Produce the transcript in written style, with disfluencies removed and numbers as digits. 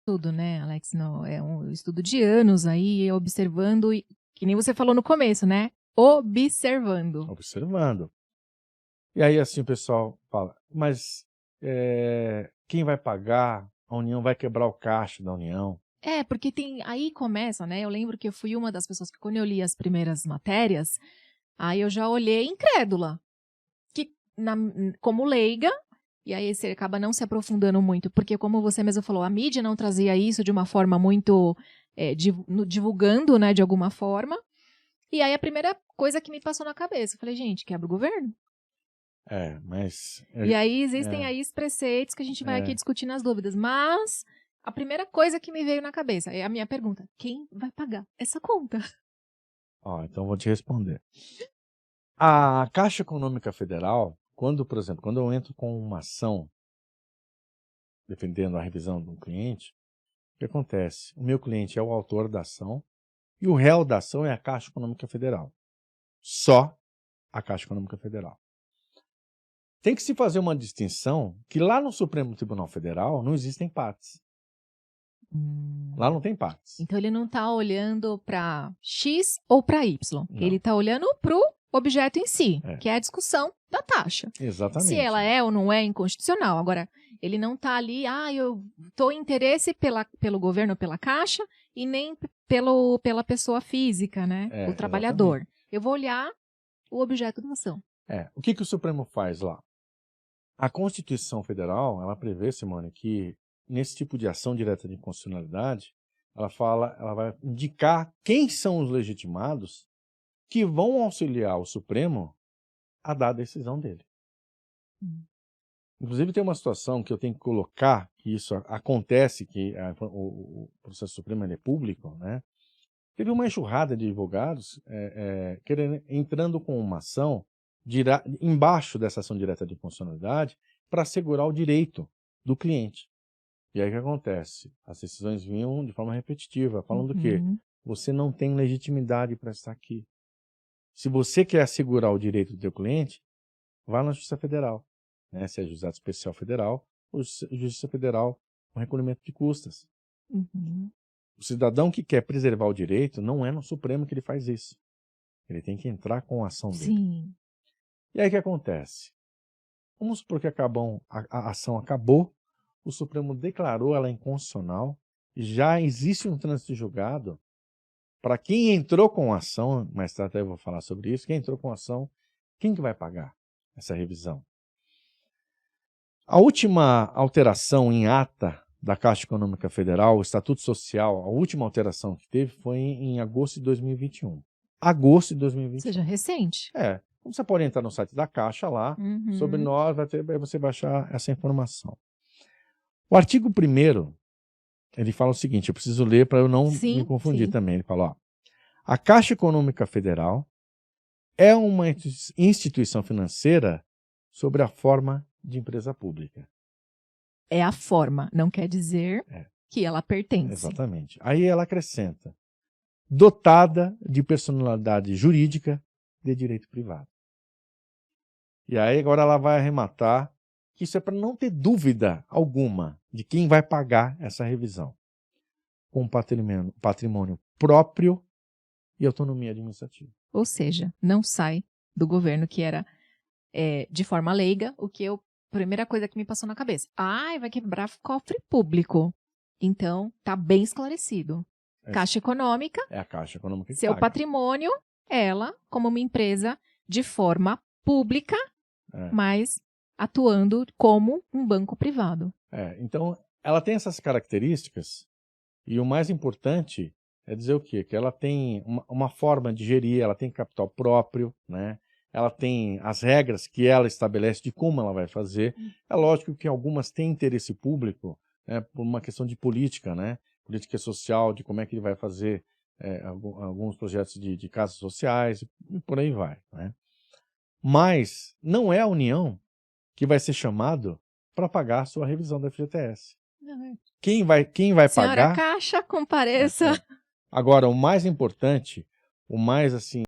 Tudo, né, Alex? Não, é um estudo de anos aí, observando, que nem você falou no começo, né? Observando. Observando. E aí, assim, o pessoal fala, mas quem vai pagar? A União vai quebrar o caixa da União. Porque aí começa, né? Eu lembro que eu fui uma das pessoas que, quando eu li as primeiras matérias, aí eu já olhei incrédula, que como leiga, e aí você acaba não se aprofundando muito, porque como você mesmo falou, a mídia não trazia isso de uma forma muito divulgando, né, de alguma forma. E aí a primeira coisa que me passou na cabeça, eu falei, gente, quebra o governo. Mas... E aí existem aí os preceitos que a gente vai aqui discutir nas dúvidas, mas a primeira coisa que me veio na cabeça é a minha pergunta, quem vai pagar essa conta? Então vou te responder. A Caixa Econômica Federal, por exemplo, quando eu entro com uma ação defendendo a revisão de um cliente, o que acontece? O meu cliente é o autor da ação e o réu da ação é a Caixa Econômica Federal. Só a Caixa Econômica Federal. Tem que se fazer uma distinção que lá no Supremo Tribunal Federal não existem partes. Lá não tem partes. Então ele não está olhando para X ou para Y. Não. Ele está olhando para o objeto em si, que é a discussão da taxa. Exatamente. Se ela é ou não é inconstitucional. Agora, ele não está ali, eu estou em interesse pelo governo, pela Caixa, e nem pela pessoa física, né? O trabalhador. Exatamente. Eu vou olhar o objeto da ação. O que o Supremo faz lá? A Constituição Federal, ela prevê, Simone, que nesse tipo de ação direta de inconstitucionalidade, ela vai indicar quem são os legitimados que vão auxiliar o Supremo a dar a decisão dele. Inclusive tem uma situação que eu tenho que colocar, que isso acontece, que o processo supremo é público, né? Teve uma enxurrada de advogados entrando com uma ação embaixo dessa ação direta de inconstitucionalidade para assegurar o direito do cliente. E aí o que acontece? As decisões vinham de forma repetitiva, falando que você não tem legitimidade para estar aqui. Se você quer assegurar o direito do seu cliente, vá na Justiça Federal, né? Se é Juizado Especial Federal ou Justiça Federal com recolhimento de custas. O cidadão que quer preservar o direito, não é no Supremo que ele faz isso. Ele tem que entrar com a ação dele. Sim. E aí o que acontece? Vamos supor que a ação acabou, o Supremo declarou ela inconstitucional, já existe um trânsito julgado. Para quem entrou com a ação, mais tarde eu vou falar sobre isso, quem entrou com a ação, quem que vai pagar essa revisão? A última alteração em ata da Caixa Econômica Federal, o Estatuto Social, a última alteração que teve foi em agosto de 2021. Agosto de 2021. Ou seja, recente. Você pode entrar no site da Caixa lá, sobre nós, aí você vai achar essa informação. O artigo 1º, ele fala o seguinte, eu preciso ler para eu não me confundir também. Ele fala, a Caixa Econômica Federal é uma instituição financeira sobre a forma de empresa pública. É a forma, não quer dizer que ela pertence. Exatamente. Aí ela acrescenta, dotada de personalidade jurídica de direito privado. E aí agora ela vai arrematar que isso é para não ter dúvida alguma de quem vai pagar essa revisão. Com patrimônio próprio e autonomia administrativa. Ou seja, não sai do governo, que era de forma leiga, primeira coisa que me passou na cabeça. Vai quebrar cofre público. Então, tá bem esclarecido. Caixa Econômica. É a Caixa Econômica que seu paga. Patrimônio, ela, como uma empresa de forma pública, mas atuando como um banco privado. Então, ela tem essas características e o mais importante é dizer o quê? Que ela tem uma forma de gerir, ela tem capital próprio, né? Ela tem as regras que ela estabelece de como ela vai fazer. É lógico que algumas têm interesse público, né, por uma questão de política, né? Política social, de como é que ele vai fazer alguns projetos de casas sociais e por aí vai, né? Mas não é a União que vai ser chamado para pagar a sua revisão da FGTS. Quem vai pagar... Senhora Caixa, compareça. Agora, o mais importante, o mais assim